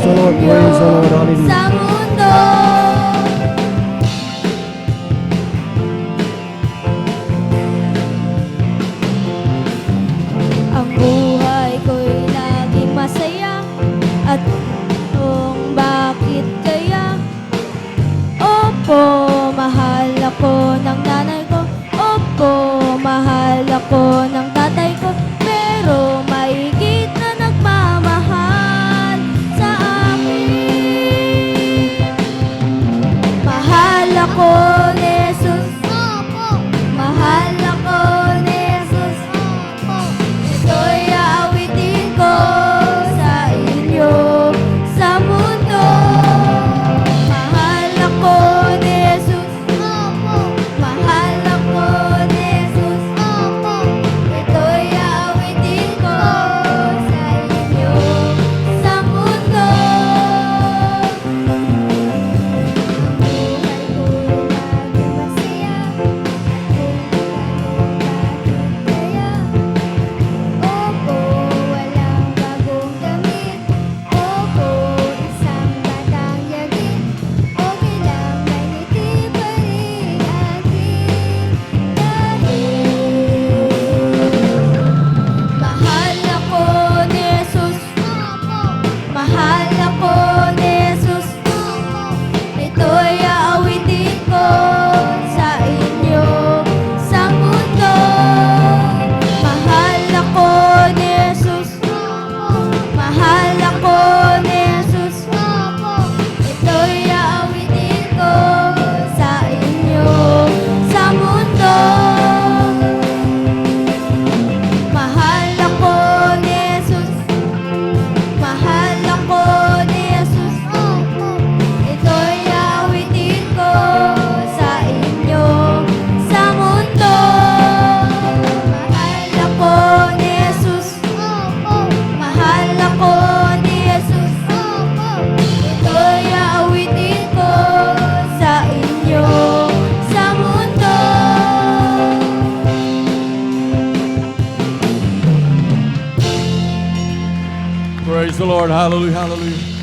the Lord, praise the Lord, hallelujah. Sa mundo. Ang buhay ko'y laging masaya at kung bakit kaya. Opo, mahal ako ng nanay ko. Opo, mahal ako ng tatay ko. Pero may higit na nagmamahal sa akin. Mahal ako ni Jesus. Mahal ako ni Jesus. Ito'y aawitin ko sa inyo sa mundo. Mahal ako ni Jesus. Mahal ako ni Jesus. Ito'y aawitin ko sa inyo sa mundo. Buhay ko'y laging masaya kung bakit kaya. Opo, walang bagong damit. Opo, isang batang yagin. Okay lang, may ngiti pa rin aking dahil. Mahal ako ni Jesus. Mahal ako ni Jesus. Ito'y aawitin ko sa inyo sa mundo. Mahal ako ni Jesus. Mahal ako ni Jesus. Ito'y aawitin ko sa inyo sa mundo. Mahal ako ni Jesus. Mahal ako ni Jesus. Ito'y aawitin ko sa inyo sa mundo. Mahal ako ni Jesus. Mahal ako ni Jesus. Ito'y aawitin ko sa inyo sa mundo. Praise the Lord, hallelujah, hallelujah.